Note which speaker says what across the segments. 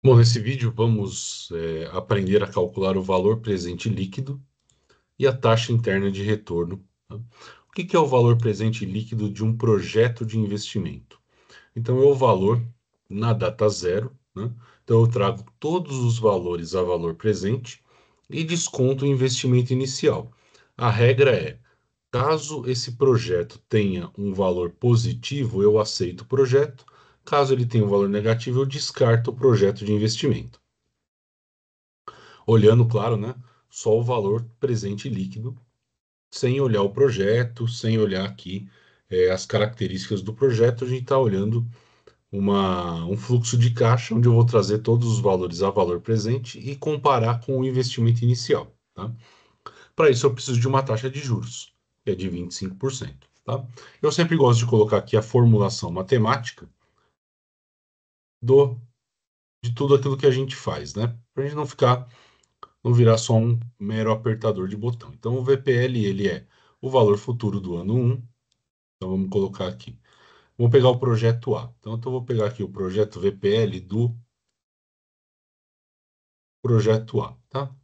Speaker 1: Bom, nesse vídeo vamos aprender a calcular o valor presente líquido e a taxa interna de retorno, tá? O que é o valor presente líquido de um projeto de investimento? Então, é o valor na data zero, né? Então, eu trago todos os valores a valor presente e desconto o investimento inicial. A regra é, caso esse projeto tenha um valor positivo, eu aceito o projeto. Caso ele tenha um valor negativo, eu descarto o projeto de investimento. Olhando, claro, né, só o valor presente líquido, sem olhar o projeto, sem olhar aqui as características do projeto, a gente está olhando um fluxo de caixa, onde eu vou trazer todos os valores a valor presente e comparar com o investimento inicial, tá? Para isso, eu preciso de uma taxa de juros, que é de 25%, tá? Eu sempre gosto de colocar aqui a formulação matemática do, de tudo aquilo que a gente faz, né? Para a gente não virar só um mero apertador de botão. Então, o VPL, ele é o valor futuro do ano 1. Então, vamos colocar aqui. Vamos pegar o projeto A. Então, eu vou pegar aqui o projeto VPL do projeto A, tá?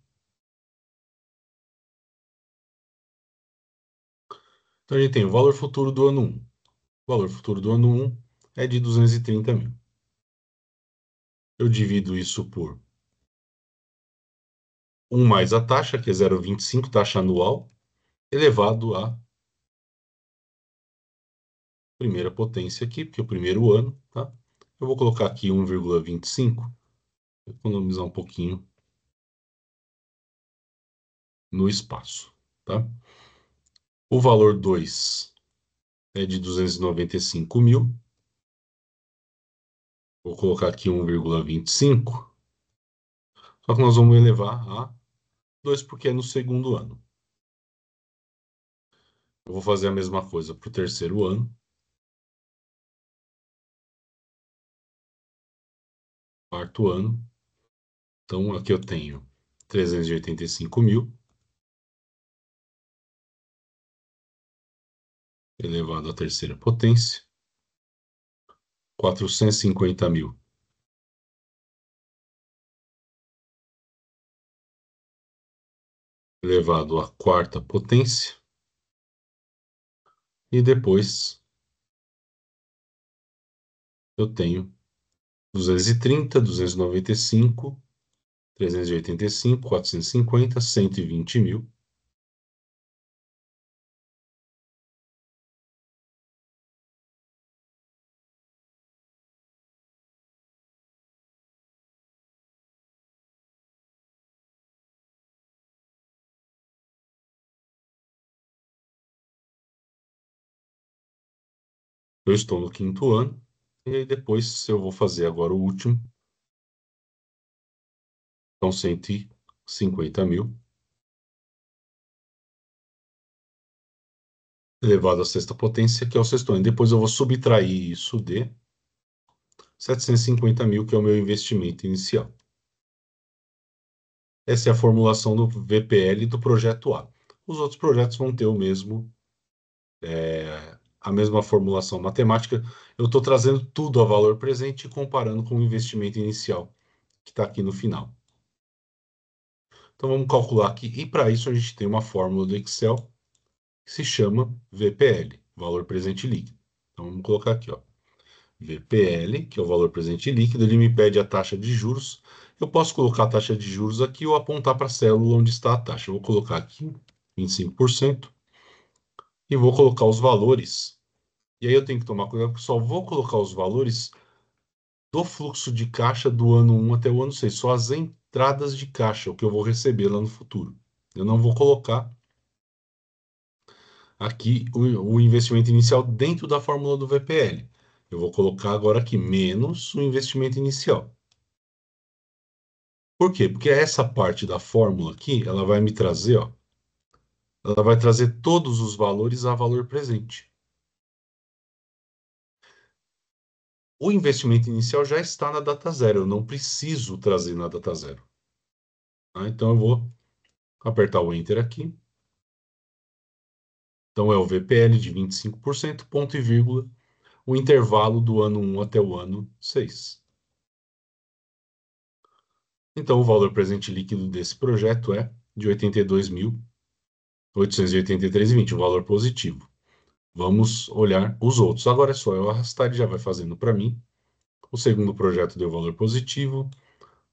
Speaker 1: Então, a gente tem o valor futuro do ano 1. O valor futuro do ano 1 é de 230 mil. Eu divido isso por 1 mais a taxa, que é 0,25, taxa anual, elevado à primeira potência aqui, porque é o primeiro ano, tá? Eu vou colocar aqui 1,25, economizar um pouquinho no espaço, tá? O valor 2 é de 295 mil. Vou colocar aqui 1,25. Só que nós vamos elevar a 2 porque é no segundo ano. Eu vou fazer a mesma coisa para o terceiro ano, quarto ano. Então, aqui eu tenho 385 mil elevado à terceira potência, 450 mil elevado à quarta potência, e depois eu tenho 230, 295, 385, 450, 120 mil. Eu estou no quinto ano, e aí depois eu vou fazer agora o último, então 150 mil, elevado à sexta potência, que é o sexto ano. Depois eu vou subtrair isso de 750 mil, que é o meu investimento inicial. Essa é a formulação do VPL do projeto A. Os outros projetos vão ter a mesma formulação matemática. Eu estou trazendo tudo a valor presente e comparando com o investimento inicial, que está aqui no final. Então vamos calcular aqui, e para isso a gente tem uma fórmula do Excel que se chama VPL, valor presente líquido. Então vamos colocar aqui, ó, VPL, que é o valor presente líquido, ele me pede a taxa de juros. Eu posso colocar a taxa de juros aqui ou apontar para a célula onde está a taxa. Eu vou colocar aqui 25% e vou colocar os valores. E aí eu tenho que tomar cuidado, porque só vou colocar os valores do fluxo de caixa do ano 1 até o ano 6, só as entradas de caixa, o que eu vou receber lá no futuro. Eu não vou colocar aqui o investimento inicial dentro da fórmula do VPL. Eu vou colocar agora aqui menos o investimento inicial. Por quê? Porque essa parte da fórmula aqui, ela vai me trazer, ó, ela vai trazer todos os valores a valor presente. O investimento inicial já está na data zero, eu não preciso trazer na data zero, tá? Então eu vou apertar o Enter aqui. Então é o VPL de 25%, ponto e vírgula, o intervalo do ano 1 até o ano 6. Então, o valor presente líquido desse projeto é de 82.883,20, um valor positivo. Vamos olhar os outros. Agora é só eu arrastar, ele já vai fazendo para mim. O segundo projeto deu valor positivo,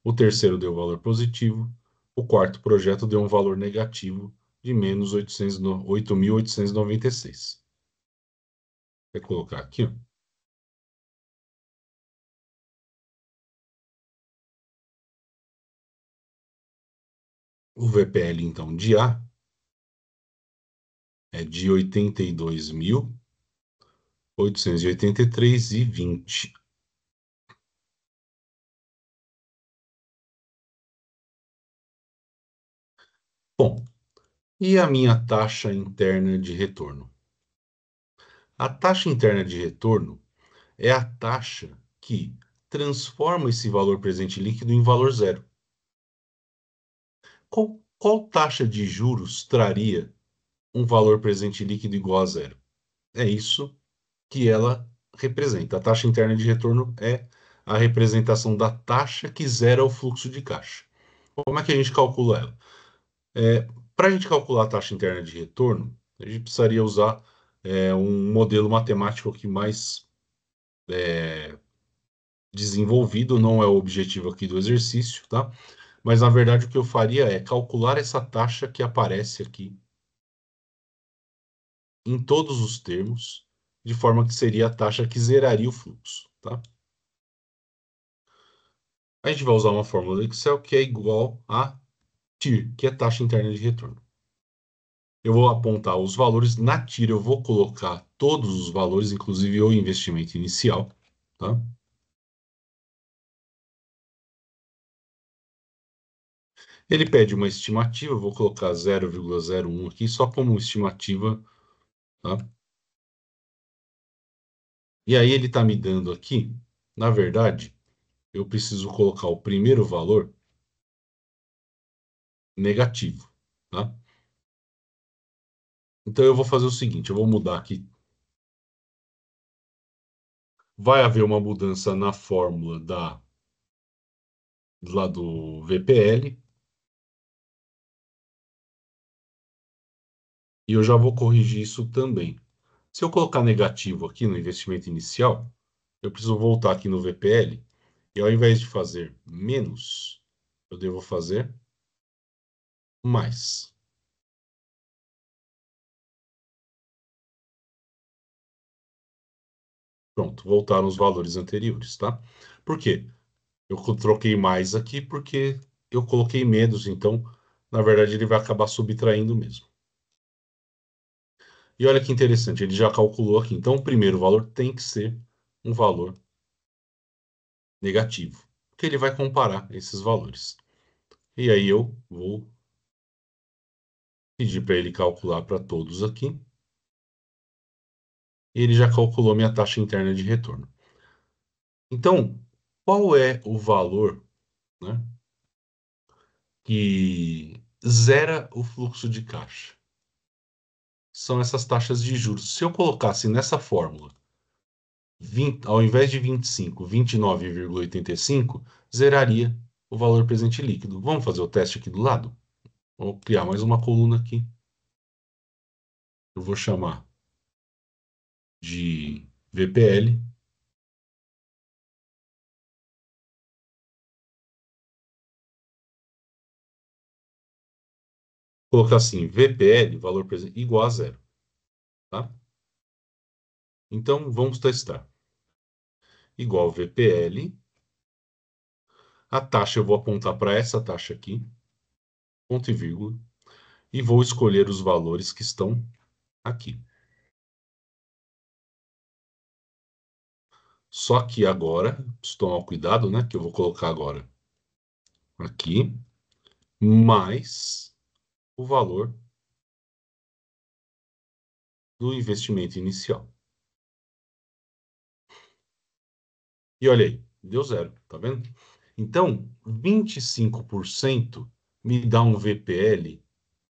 Speaker 1: o terceiro deu valor positivo, o quarto projeto deu um valor negativo de menos 8.896. Vou colocar aqui, ó. O VPL, então, de A é de 82.883,20. Bom, e a minha taxa interna de retorno? A taxa interna de retorno é a taxa que transforma esse valor presente líquido em valor zero. Qual taxa de juros traria um valor presente líquido igual a zero? É isso que ela representa. A taxa interna de retorno é a representação da taxa que zera o fluxo de caixa. Como é que a gente calcula ela? Para a gente calcular a taxa interna de retorno, a gente precisaria usar um modelo matemático aqui mais desenvolvido, não é o objetivo aqui do exercício, tá? Mas na verdade o que eu faria é calcular essa taxa que aparece aqui em todos os termos, de forma que seria a taxa que zeraria o fluxo, tá? A gente vai usar uma fórmula do Excel que é igual a TIR, que é taxa interna de retorno. Eu vou apontar os valores. Na TIR eu vou colocar todos os valores, inclusive o investimento inicial, tá? Ele pede uma estimativa, eu vou colocar 0,01 aqui, só como estimativa, tá? E aí ele está me dando aqui, na verdade, eu preciso colocar o primeiro valor negativo, tá? Então eu vou fazer o seguinte, eu vou mudar aqui. Vai haver uma mudança na fórmula lá do VPL, e eu já vou corrigir isso também. Se eu colocar negativo aqui no investimento inicial, eu preciso voltar aqui no VPL, e ao invés de fazer menos, eu devo fazer mais. Pronto, voltaram os valores anteriores, tá? Por quê? Eu troquei mais aqui porque eu coloquei menos, então, na verdade, ele vai acabar subtraindo mesmo. E olha que interessante, ele já calculou aqui. Então, o primeiro valor tem que ser um valor negativo, porque ele vai comparar esses valores. E aí eu vou pedir para ele calcular para todos aqui. E ele já calculou minha taxa interna de retorno. Então, qual é o valor, né, que zera o fluxo de caixa? São essas taxas de juros. Se eu colocasse nessa fórmula 20, ao invés de 25, 29,85, zeraria o valor presente líquido. Vamos fazer o teste aqui do lado? Vou criar mais uma coluna aqui. Eu vou chamar de VPL. Colocar assim, VPL, valor presente, igual a zero. Tá? Então, vamos testar. Igual VPL. A taxa eu vou apontar para essa taxa aqui, ponto e vírgula, e vou escolher os valores que estão aqui. Só que agora, preciso tomar cuidado, né? Que eu vou colocar agora aqui, mais o valor do investimento inicial. E olha aí, deu zero, tá vendo? Então, 25% me dá um VPL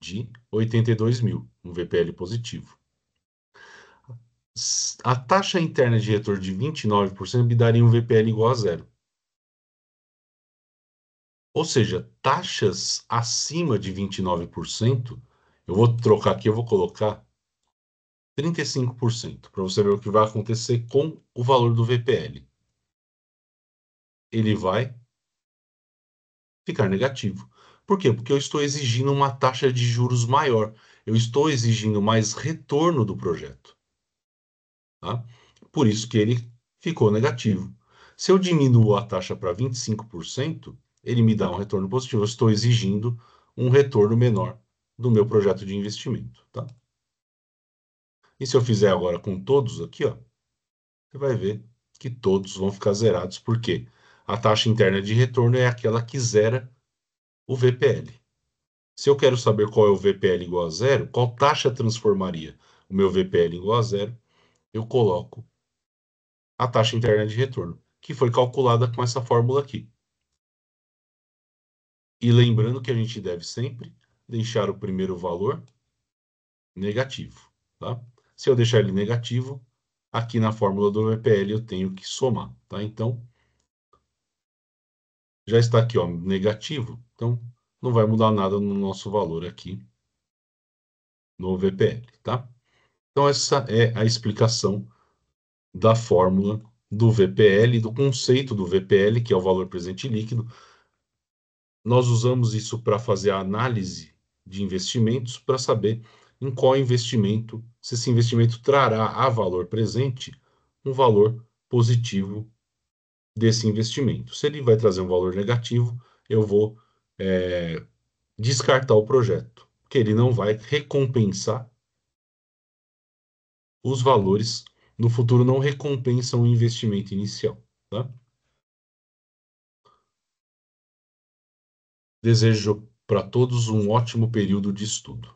Speaker 1: de 82 mil, um VPL positivo. A taxa interna de retorno de 29% me daria um VPL igual a zero. Ou seja, taxas acima de 29%, eu vou trocar aqui, eu vou colocar 35%, para você ver o que vai acontecer com o valor do VPL. Ele vai ficar negativo. Por quê? Porque eu estou exigindo uma taxa de juros maior. Eu estou exigindo mais retorno do projeto. Tá? Por isso que ele ficou negativo. Se eu diminuo a taxa para 25%, ele me dá um retorno positivo. Eu estou exigindo um retorno menor do meu projeto de investimento. Tá? E se eu fizer agora com todos aqui, ó, você vai ver que todos vão ficar zerados, porque a taxa interna de retorno é aquela que zera o VPL. Se eu quero saber qual é o VPL igual a zero, qual taxa transformaria o meu VPL igual a zero, eu coloco a taxa interna de retorno, que foi calculada com essa fórmula aqui. E lembrando que a gente deve sempre deixar o primeiro valor negativo, tá? Se eu deixar ele negativo, aqui na fórmula do VPL eu tenho que somar, tá? Então, já está aqui, ó, negativo, então não vai mudar nada no nosso valor aqui no VPL, tá? Então, essa é a explicação da fórmula do VPL, do conceito do VPL, que é o valor presente líquido. Nós usamos isso para fazer a análise de investimentos, para saber em qual investimento, se esse investimento trará a valor presente um valor positivo desse investimento. Se ele vai trazer um valor negativo, eu vou descartar o projeto, porque ele não vai recompensar os valores no futuro, não recompensam o investimento inicial, tá? Desejo para todos um ótimo período de estudo.